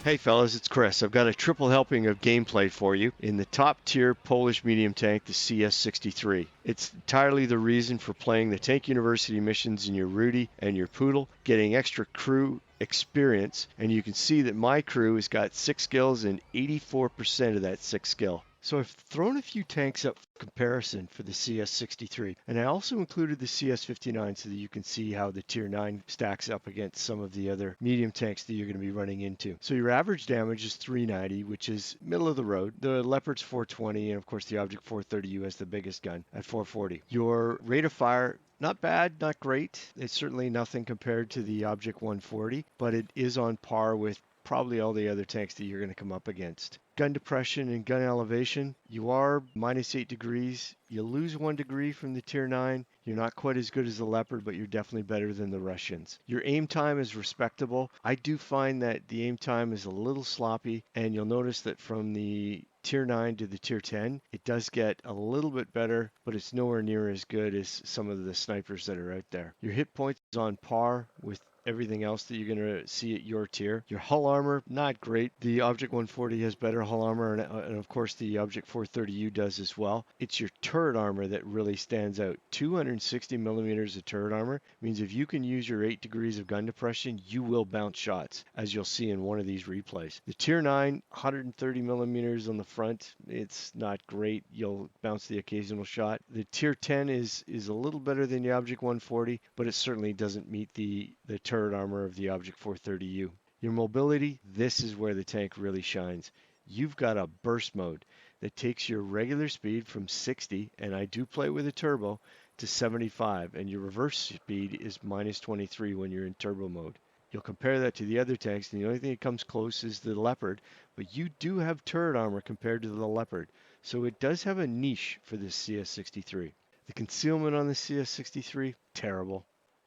Hey fellas, it's Chris. I've got a triple helping of gameplay for you in the top tier Polish medium tank, the CS63. It's entirely the reason for playing the Tank University missions in your Rudy and your Poodle, getting extra crew experience, and you can see that my crew has got 6 skills and 84% of that 6 skill. So I've thrown a few tanks up for comparison for the CS63, and I also included the CS59 so that you can see how the tier 9 stacks up against some of the other medium tanks that you're going to be running into. So your average damage is 390, which is middle of the road. The Leopard's 420, and of course the Object 430U has the biggest gun at 440. Your rate of fire, not bad, not great. It's certainly nothing compared to the Object 140, but it is on par with probably all the other tanks that you're going to come up against. Gun depression and gun elevation, you are -8 degrees. You lose 1 degree from the tier 9. You're not quite as good as the Leopard, but you're definitely better than the Russians. Your aim time is respectable. I do find that the aim time is a little sloppy, and you'll notice that from the tier 9 to the tier 10, it does get a little bit better, but it's nowhere near as good as some of the snipers that are out there. Your hit points is on par with everything else that you're going to see at your tier. Your hull armor, not great. The Object 140 has better hull armor, and of course the Object 430U does as well. It's your turret armor that really stands out. 260 millimeters of turret armor means if you can use your 8 degrees of gun depression, you will bounce shots, as you'll see in one of these replays. The tier 9, 130 millimeters on the front, it's not great. You'll bounce the occasional shot. The tier 10 is a little better than the Object 140, but it certainly doesn't meet the turret armor of the Object 430U. Your mobility, this is where the tank really shines. You've got a burst mode that takes your regular speed from 60, and I do play with a turbo, to 75, and your reverse speed is -23 when you're in turbo mode. You'll compare that to the other tanks, and the only thing that comes close is the Leopard, but you do have turret armor compared to the Leopard, so it does have a niche for this CS63. The concealment on the CS63, terrible.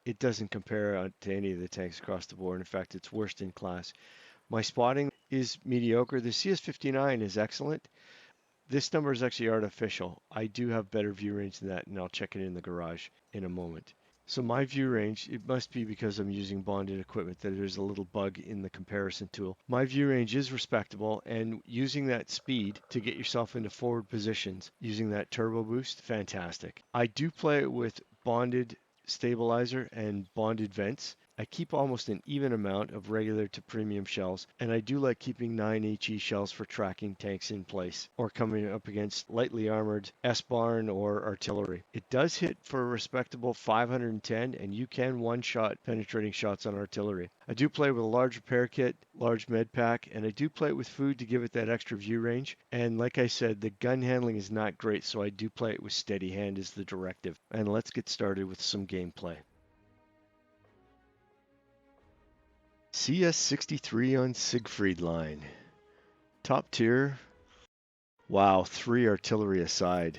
It doesn't compare to any of the tanks across the board. In fact, it's worst in class. My spotting is mediocre. The CS59 is excellent. This number is actually artificial. I do have better view range than that, and I'll check it in the garage in a moment. So my view range, it must be because I'm using bonded equipment that there's a little bug in the comparison tool. My view range is respectable, and using that speed to get yourself into forward positions, using that turbo boost, fantastic. I do play it with bonded stabilizer and bonded vents. I keep almost an even amount of regular to premium shells, and I do like keeping 9HE shells for tracking tanks in place or coming up against lightly armored S-Barn or artillery. It does hit for a respectable 510, and you can one-shot penetrating shots on artillery. I do play with a large repair kit, large med pack, and I do play it with food to give it that extra view range. And like I said, the gun handling is not great, so I do play it with steady hand as the directive. And let's get started with some gameplay. CS63 on Siegfried line. Top tier. Wow, 3 artillery aside.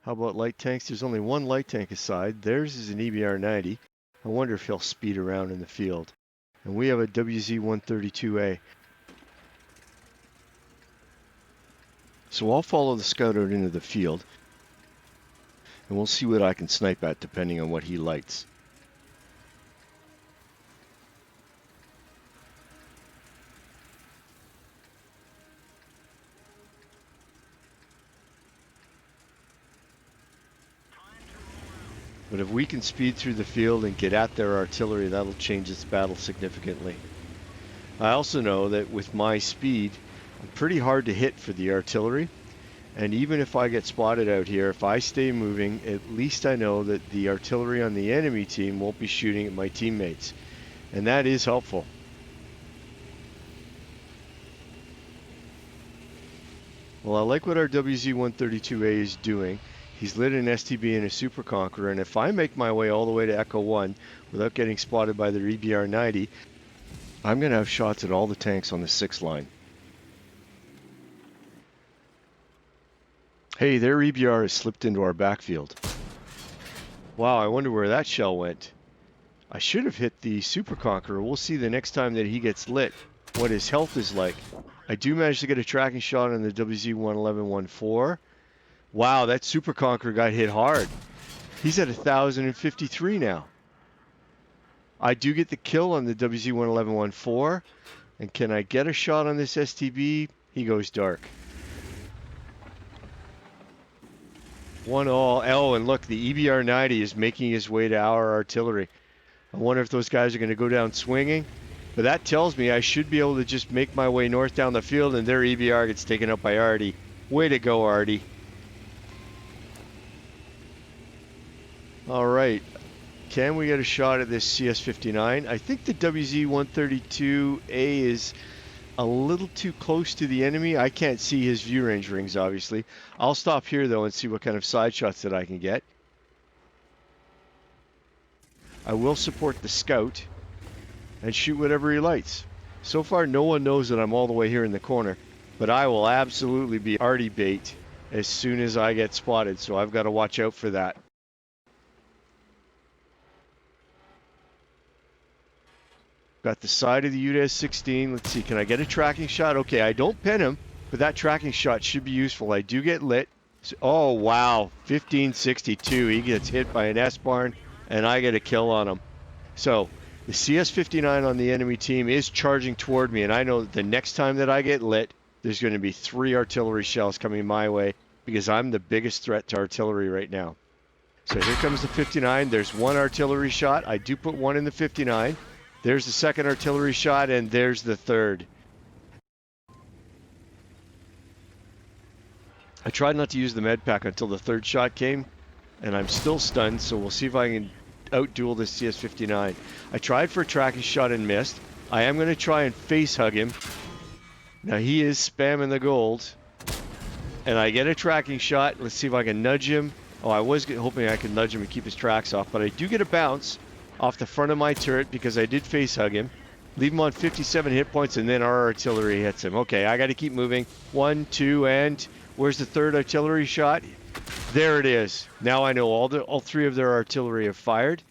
How about light tanks? There's only 1 light tank aside. Theirs is an EBR-90. I wonder if he'll speed around in the field. And we have a WZ-132A. So I'll follow the scout out into the field, and we'll see what I can snipe at depending on what he lights. But if we can speed through the field and get at their artillery, that'll change this battle significantly. I also know that with my speed, I'm pretty hard to hit for the artillery. And even if I get spotted out here, if I stay moving, at least I know that the artillery on the enemy team won't be shooting at my teammates. And that is helpful. Well, I like what our WZ-132A is doing. He's lit an STB and a Super Conqueror, and if I make my way all the way to Echo 1 without getting spotted by their EBR-90, I'm going to have shots at all the tanks on the 6th line. Hey, their EBR has slipped into our backfield. Wow, I wonder where that shell went. I should have hit the Super Conqueror. We'll see the next time that he gets lit what his health is like. I do manage to get a tracking shot on the WZ-111-14. Wow, that Super Conqueror got hit hard. He's at 1,053 now. I do get the kill on the WZ-111-14. And can I get a shot on this STB? He goes dark. 1-all. Oh, and look, the EBR-90 is making his way to our artillery. I wonder if those guys are going to go down swinging. But that tells me I should be able to just make my way north down the field, and their EBR gets taken up by Artie. Way to go, Artie. All right. Can we get a shot at this CS-59? I think the WZ-132A is a little too close to the enemy. I can't see his view range rings, obviously. I'll stop here, though, and see what kind of side shots that I can get. I will support the scout and shoot whatever he lights. So far, no one knows that I'm all the way here in the corner, but I will absolutely be arty bait as soon as I get spotted, so I've got to watch out for that. Got the side of the UDES-16. Let's see, can I get a tracking shot? Okay, I don't pin him, but that tracking shot should be useful. I do get lit. Oh, wow, 1562. He gets hit by an S-barn, and I get a kill on him. So the CS-59 on the enemy team is charging toward me, and I know that the next time that I get lit, there's going to be 3 artillery shells coming my way because I'm the biggest threat to artillery right now. So here comes the 59. There's 1 artillery shot. I do put 1 in the 59. There's the 2nd artillery shot, and there's the 3rd. I tried not to use the med pack until the 3rd shot came, and I'm still stunned, so we'll see if I can outduel this CS-59. I tried for a tracking shot and missed. I am going to try and face hug him. Now he is spamming the gold, and I get a tracking shot. Let's see if I can nudge him. Oh, I was hoping I could nudge him and keep his tracks off, but I do get a bounce off the front of my turret because I did face hug him. Leave him on 57 hit points, and then our artillery hits him. Okay, I got to keep moving. 1, 2, and where's the 3rd artillery shot? There it is. Now I know all 3 of their artillery have fired.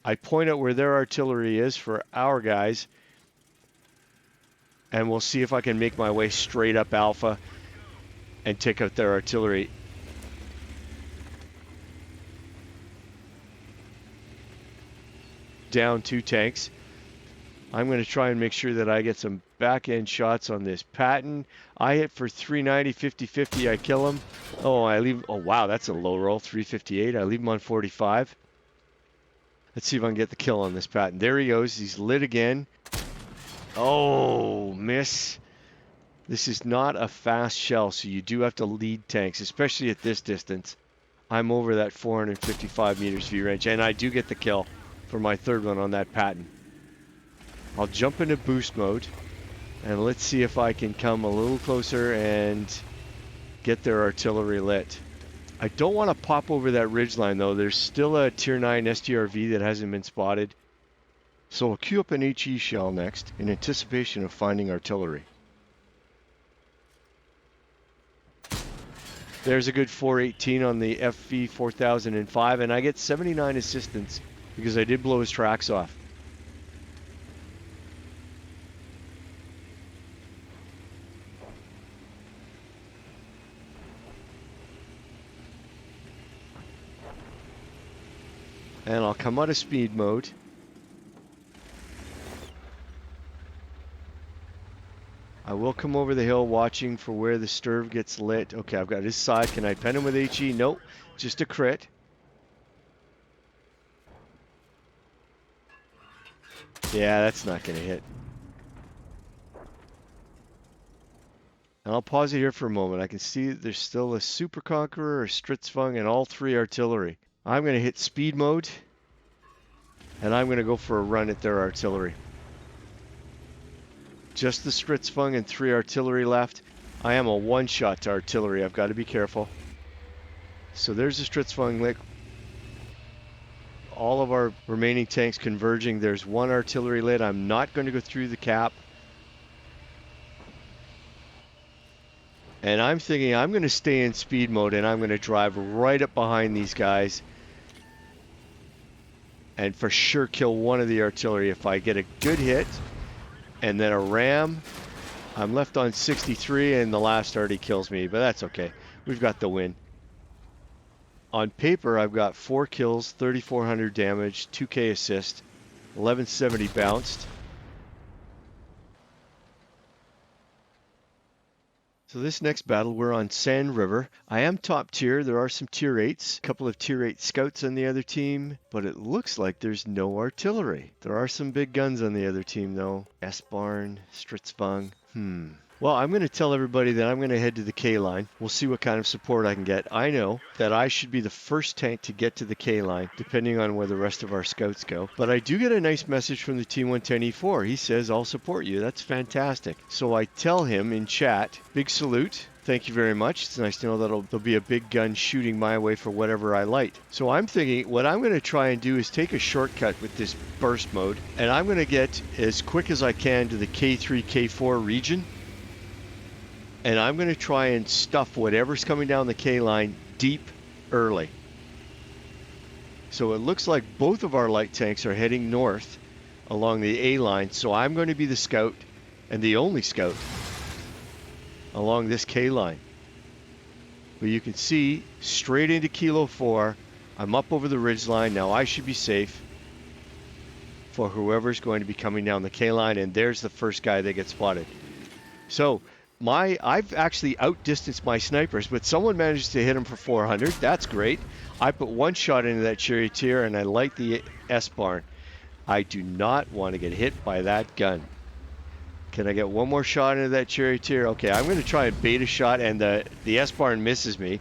I point out where their artillery is for our guys, and we'll see if I can make my way straight up Alpha and take out their artillery. Down 2 tanks. I'm going to try and make sure that I get some back-end shots on this Patton. I hit for 390, 50-50. I kill him. Oh, wow, that's a low roll. 358. I leave him on 45. Let's see if I can get the kill on this Patton. There he goes. He's lit again. Oh, miss. This is not a fast shell, so you do have to lead tanks, especially at this distance. I'm over that 455 meters view range, and I do get the kill for my 3rd one on that Patton. I'll jump into boost mode, and let's see if I can come a little closer and get their artillery lit. I don't want to pop over that ridgeline, though. There's still a tier 9 STRV that hasn't been spotted. So I'll queue up an HE shell next in anticipation of finding artillery. There's a good 418 on the FV 4005, and I get 79 assistance because I did blow his tracks off. And I'll come out of speed mode. I will come over the hill watching for where the Sturv gets lit. Okay, I've got his side. Can I pen him with HE? Nope, just a crit. Yeah, that's not going to hit. And I'll pause it here for a moment. I can see that there's still a Super Conqueror, a Stritzfung, and all 3 artillery. I'm going to hit speed mode, and I'm going to go for a run at their artillery. Just the Stritzfung and 3 artillery left. I am a one-shot to artillery. I've got to be careful. So there's the Stritzfung lit. All of our remaining tanks converging. There's 1 artillery lit. I'm not going to go through the cap. And I'm thinking I'm going to stay in speed mode, and I'm going to drive right up behind these guys and for sure kill 1 of the artillery if I get a good hit. And then a ram. I'm left on 63, and the last already kills me, but that's okay. We've got the win. On paper, I've got 4 kills, 3,400 damage, 2k assist. 1170 bounced. So this next battle, we're on Sand River. I am top tier. There are some tier 8s, a couple of tier 8 scouts on the other team, but it looks like there's no artillery. There are some big guns on the other team though. S-Barn, Stritzvung. Well, I'm going to tell everybody that I'm going to head to the K-line. We'll see what kind of support I can get. I know that I should be the first tank to get to the K-line, depending on where the rest of our scouts go. But I do get a nice message from the T110E4. He says, I'll support you. That's fantastic. So I tell him in chat, big salute. Thank you very much. It's nice to know that there'll be a big gun shooting my way for whatever I light. So I'm thinking what I'm going to try and do is take a shortcut with this burst mode, and I'm going to get as quick as I can to the K3, K4 region. And I'm going to try and stuff whatever's coming down the K line deep early. So it looks like both of our light tanks are heading north along the A line. So I'm going to be the scout and the only scout along this K line. But you can see straight into Kilo 4. I'm up over the ridge line. Now I should be safe for whoever's going to be coming down the K line. And there's the first guy that gets spotted. So I've actually outdistanced my snipers, but someone managed to hit him for 400. That's great. I put one shot into that charioteer and I light the S-Barn. I do not want to get hit by that gun. Can I get one more shot into that charioteer? Okay, I'm going to try and bait a shot, and the S-Barn misses me.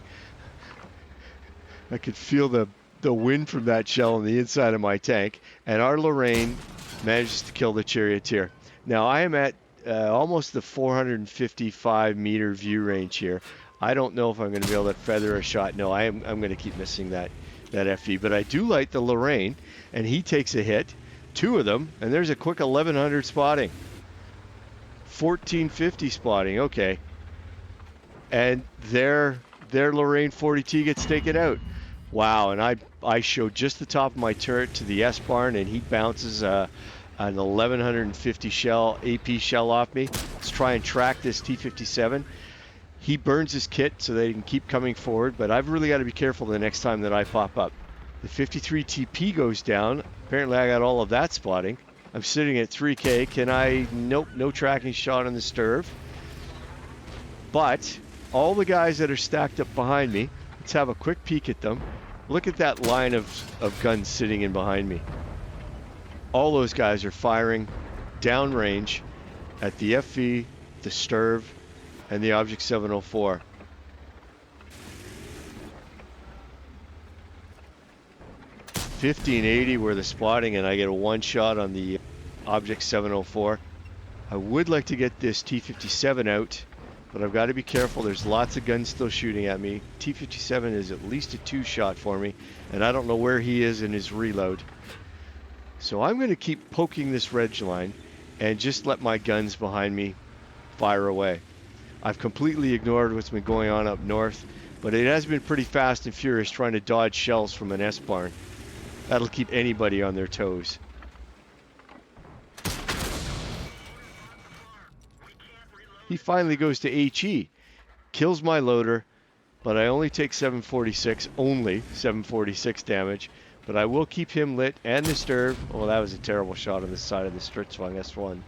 I could feel the wind from that shell on the inside of my tank, and our Lorraine manages to kill the charioteer. Now I am at almost the 455 meter view range here. I don't know if I'm going to be able to feather a shot. No, I'm going to keep missing that FV. But I do light the Lorraine, and he takes a hit, 2 of them, and there's a quick 1100 spotting. 1450 spotting, okay. And their Lorraine 40T gets taken out. Wow, and I showed just the top of my turret to the S-Barn, and he bounces an 1150 shell, AP shell off me. Let's try and track this T-57. He burns his kit so they can keep coming forward, but I've really got to be careful the next time that I pop up. The 53 TP goes down. Apparently I got all of that spotting. I'm sitting at 3K. Can I? Nope, no tracking shot on the Sturv. But all the guys that are stacked up behind me, let's have a quick peek at them. Look at that line of guns sitting in behind me. All those guys are firing downrange at the FV, the Sturv, and the Object 704. $15.80 were the spotting, and I get a one shot on the Object 704. I would like to get this T-57 out, but I've got to be careful. There's lots of guns still shooting at me. T-57 is at least a 2-shot for me, and I don't know where he is in his reload. So I'm going to keep poking this ridge line and just let my guns behind me fire away. I've completely ignored what's been going on up north, but it has been pretty fast and furious trying to dodge shells from an S-Barn. That'll keep anybody on their toes. He finally goes to HE, kills my loader, but I only take 746, only 746 damage. But I will keep him lit and the Sturv. Oh, that was a terrible shot on the side of the Stritzvung S1.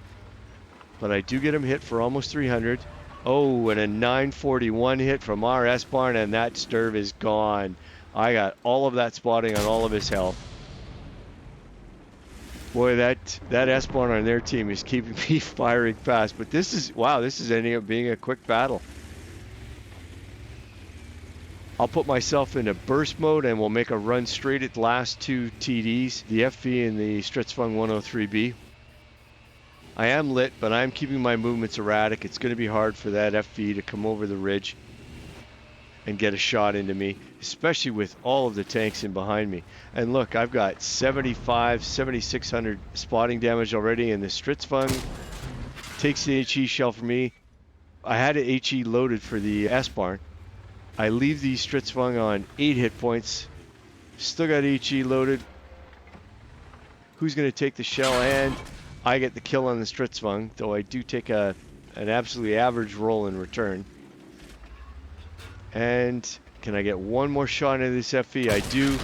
But I do get him hit for almost 300. Oh, and a 941 hit from our S-Barn, and that Sturv is gone. I got all of that spotting on all of his health. Boy, that S-Barn on their team is keeping me firing fast. But this is, wow, this is ending up being a quick battle. I'll put myself in a burst mode and we'll make a run straight at the last 2 TDs, the FV and the Stritzvung 103B. I am lit, but I'm keeping my movements erratic. It's going to be hard for that FV to come over the ridge and get a shot into me, especially with all of the tanks in behind me. And look, I've got 7,600 spotting damage already, and the Stritzvung takes the HE shell from me. I had an HE loaded for the S-Barn. I leave the Stritzvung on 8 hit points. Still got HE loaded. Who's going to take the shell? And I get the kill on the Stritzvung, though I do take an absolutely average roll in return. And can I get one more shot into this FE? I do,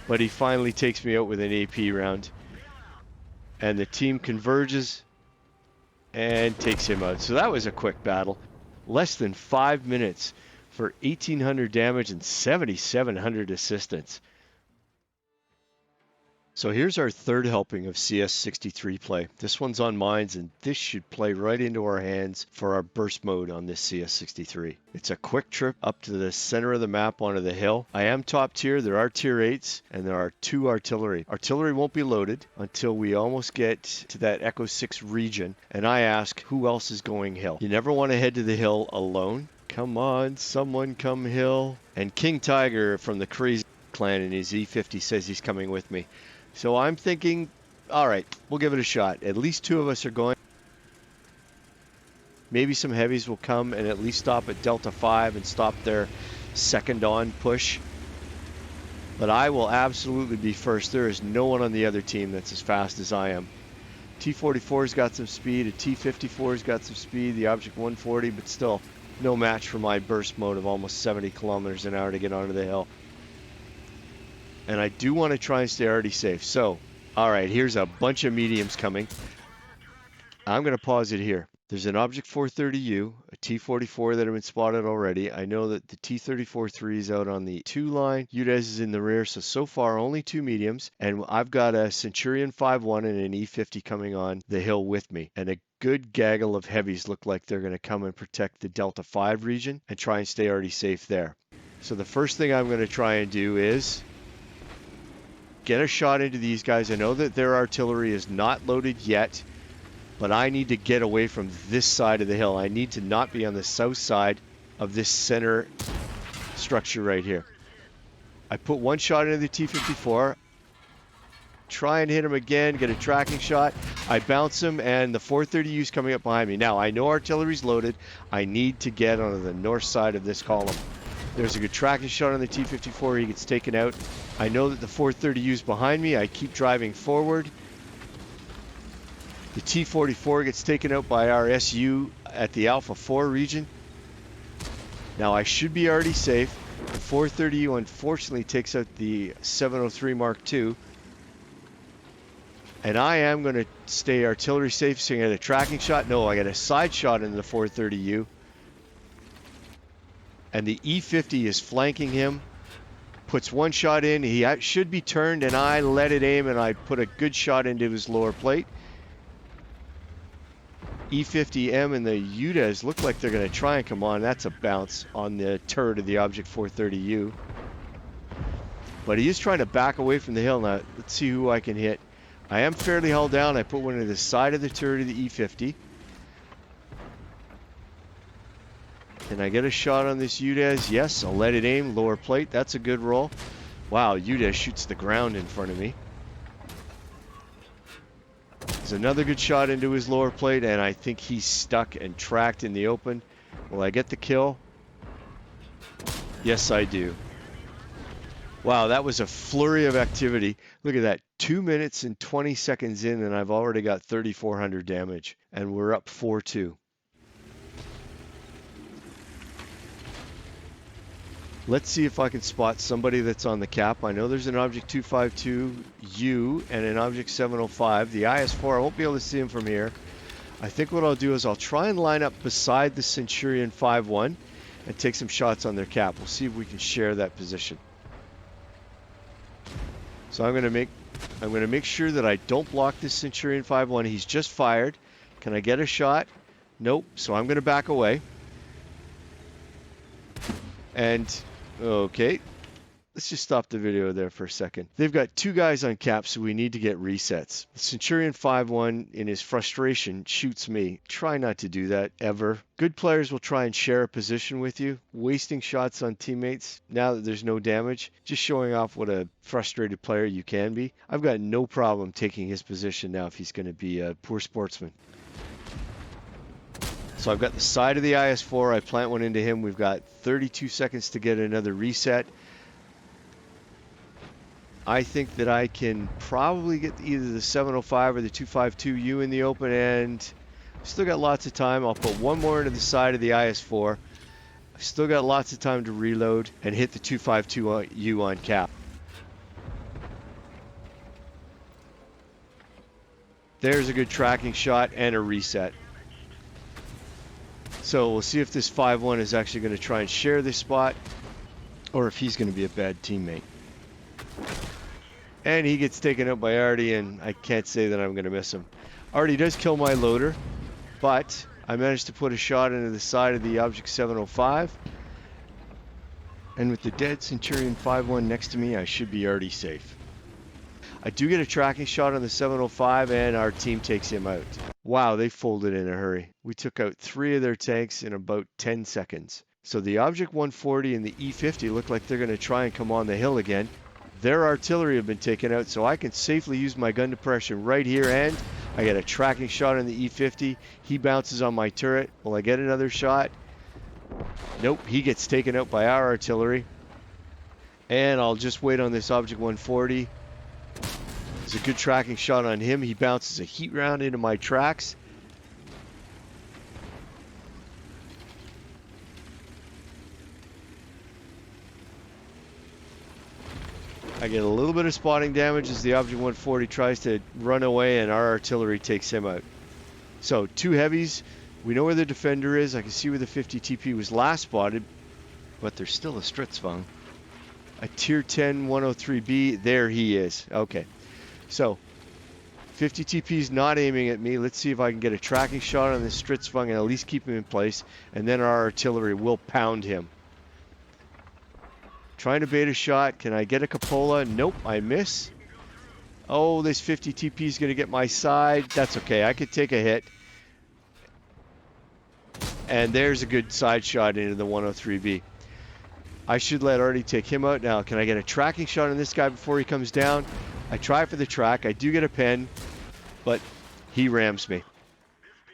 but he finally takes me out with an AP round. And the team converges and takes him out. So that was a quick battle. Less than 5 minutes for 1,800 damage and 7,700 assistance. So here's our third helping of CS63 play. This one's on mines, and this should play right into our hands for our burst mode on this CS63. It's a quick trip up to the center of the map onto the hill. I am top tier, there are tier 8s, and there are 2 artillery. Artillery won't be loaded until we almost get to that Echo 6 region, and I ask, who else is going hill? You never want to head to the hill alone. Come on, someone come hill. And King Tiger from the Crazy Clan in his E50 says he's coming with me. So I'm thinking, all right, we'll give it a shot. At least 2 of us are going. Maybe some heavies will come and at least stop at Delta 5 and stop their second on push. But I will absolutely be first. There is no one on the other team that's as fast as I am. T-44's got some speed. A T-54's got some speed. The Object 140, but still no match for my burst mode of almost 70 kilometers an hour to get onto the hill. And I do want to try and stay already safe. So, all right, here's a bunch of mediums coming. I'm going to pause it here. There's an Object 430U, a T-44 that have been spotted already. I know that the T-34-3 is out on the 2 line. UDES is in the rear, so far only 2 mediums. And I've got a Centurion 5-1 and an E50 coming on the hill with me. And a good gaggle of heavies look like they're going to come and protect the Delta 5 region and try and stay already safe there. So the first thing I'm going to try and do is get a shot into these guys. I know that their artillery is not loaded yet, but I need to get away from this side of the hill. I need to not be on the south side of this center structure right here. I put 1 shot into the T-54, try and hit him again, get a tracking shot. I bounce him, and the 430U's coming up behind me. Now, I know artillery's loaded. I need to get onto the north side of this column. There's a good tracking shot on the T-54. He gets taken out. I know that the 430U's behind me. I keep driving forward. The T-44 gets taken out by our SU at the Alpha 4 region. Now I should be already safe. The 430U unfortunately takes out the 703 Mark II. And I am going to stay artillery safe, so I get a tracking shot. No, I got a side shot into the 430U. And the E50 is flanking him, puts 1 shot in. He should be turned, and I let it aim, and I put a good shot into his lower plate. E50M and the UDES look like they're going to try and come on. That's a bounce on the turret of the Object 430U. But he is trying to back away from the hill. Now, let's see who I can hit. I am fairly held down. I put one into the side of the turret of the E50. Can I get a shot on this UDES? Yes, I'll let it aim. Lower plate. That's a good roll. Wow, UDES shoots the ground in front of me. There's another good shot into his lower plate, and I think he's stuck and tracked in the open. Will I get the kill? Yes, I do. Wow, that was a flurry of activity. Look at that. 2 minutes and 20 seconds in, and I've already got 3,400 damage, and we're up 4-2. Let's see if I can spot somebody that's on the cap. I know there's an Object 252U and an Object 705. The IS-4, I won't be able to see him from here. I think what I'll do is I'll try and line up beside the Centurion 5-1 and take some shots on their cap. We'll see if we can share that position. So I'm going to make sure that I don't block this Centurion 5-1. He's just fired. Can I get a shot? Nope. So I'm going to back away. And okay, let's just stop the video there for a second. They've got 2 guys on cap, so we need to get resets. The Centurion 5-1, in his frustration, shoots me. Try not to do that, ever. Good players will try and share a position with you. Wasting shots on teammates, now that there's no damage, just showing off what a frustrated player you can be. I've got no problem taking his position now if he's going to be a poor sportsman. So I've got the side of the IS-4. I plant one into him. We've got 32 seconds to get another reset. I think that I can probably get either the 705 or the 252U in the open, and still got lots of time. I'll put one more into the side of the IS-4. I've still got lots of time to reload and hit the 252U on cap. There's a good tracking shot and a reset. So we'll see if this 5-1 is actually going to try and share this spot, or if he's going to be a bad teammate. And he gets taken out by Artie, and I can't say that I'm going to miss him. Artie does kill my loader, but I managed to put a shot into the side of the Object 705. And with the dead Centurion 5-1 next to me, I should be already safe. I do get a tracking shot on the 705, and our team takes him out. Wow, they folded in a hurry. We took out 3 of their tanks in about 10 seconds. So the Object 140 and the E50 look like they're going to try and come on the hill again. Their artillery have been taken out, so I can safely use my gun depression right here, and I get a tracking shot on the E50. He bounces on my turret. Will I get another shot? Nope, he gets taken out by our artillery. And I'll just wait on this Object 140. It's a good tracking shot on him. He bounces a heat round into my tracks. I get a little bit of spotting damage as the Object 140 tries to run away, and our artillery takes him out. So 2 heavies. We know where the defender is. I can see where the 50 TP was last spotted, but there's still a Stritzfang. A tier 10 103B. There he is. Okay. So 50 TP is not aiming at me. Let's see if I can get a tracking shot on this Stritzfang and at least keep him in place, and then our artillery will pound him. Trying to bait a shot. Can I get a Cupola? Nope, I miss. Oh, this 50 TP is going to get my side. That's okay. I could take a hit. And there's a good side shot into the 103B. I should let Artie take him out now. Can I get a tracking shot on this guy before he comes down? I try for the track. I do get a pen, but he rams me.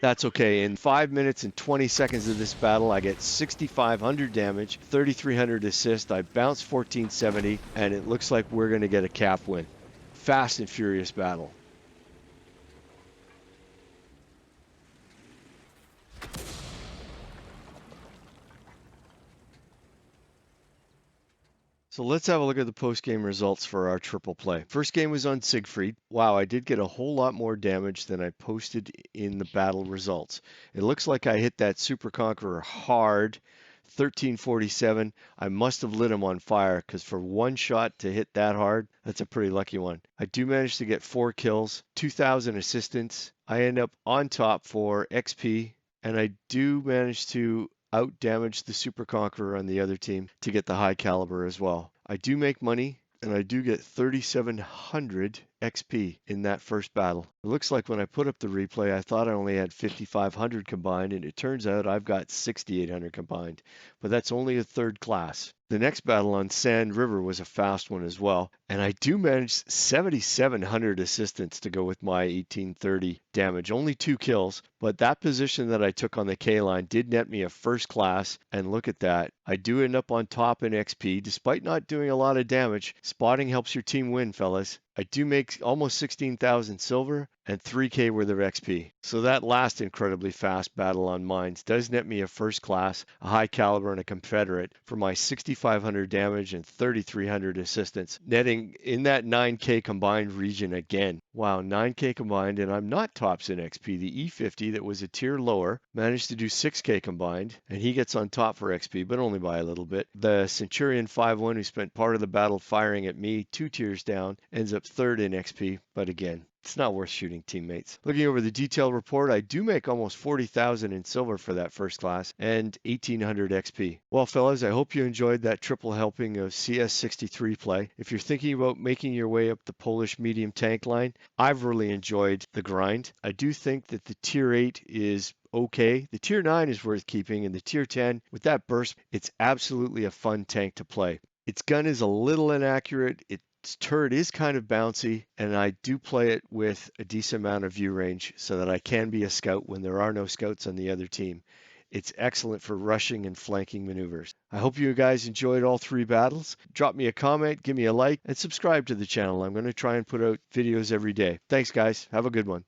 That's okay. In 5 minutes and 20 seconds of this battle, I get 6,500 damage, 3,300 assist. I bounce 1,470, and it looks like we're going to get a cap win. Fast and furious battle. So let's have a look at the post-game results for our triple play. First game was on Siegfried. Wow, I did get a whole lot more damage than I posted in the battle results. It looks like I hit that Super Conqueror hard, 1347. I must have lit him on fire, because for one shot to hit that hard, that's a pretty lucky one. I do manage to get 4 kills, 2,000 assistance. I end up on top for XP, and I do manage to out damage the Super Conqueror on the other team to get the high caliber as well. I do make money, and I do get 3,700 XP in that first battle. It looks like when I put up the replay, I thought I only had 5,500 combined, and it turns out I've got 6,800 combined, but that's only a 3rd class. The next battle on Sand River was a fast one as well, and I do manage 7,700 assistance to go with my 1,830 damage. Only 2 kills, but that position that I took on the K-line did net me a 1st class, and look at that. I do end up on top in XP, despite not doing a lot of damage. Spotting helps your team win, fellas. I do make almost 16,000 silver and 3k worth of XP. So that last incredibly fast battle on mines does net me a 1st class, a high caliber, and a Confederate for my 6,500 damage and 3,300 assistance, netting in that 9k combined region again. Wow, 9k combined, and I'm not tops in XP. The E50 that was a tier lower managed to do 6k combined, and he gets on top for XP, but only by a little bit. The Centurion 5-1, who spent part of the battle firing at me 2 tiers down, ends up 3rd in XP, but again, it's not worth shooting teammates. Looking over the detailed report, I do make almost 40,000 in silver for that 1st class and 1,800 XP. Well, fellas, I hope you enjoyed that triple helping of CS63 play. If you're thinking about making your way up the Polish medium tank line, I've really enjoyed the grind. I do think that the tier 8 is okay. The tier 9 is worth keeping, and the tier 10, with that burst, it's absolutely a fun tank to play. Its gun is a little inaccurate. Its turret is kind of bouncy, and I do play it with a decent amount of view range so that I can be a scout when there are no scouts on the other team. It's excellent for rushing and flanking maneuvers. I hope you guys enjoyed all 3 battles. Drop me a comment, give me a like, and subscribe to the channel. I'm going to try and put out videos every day. Thanks, guys. Have a good one.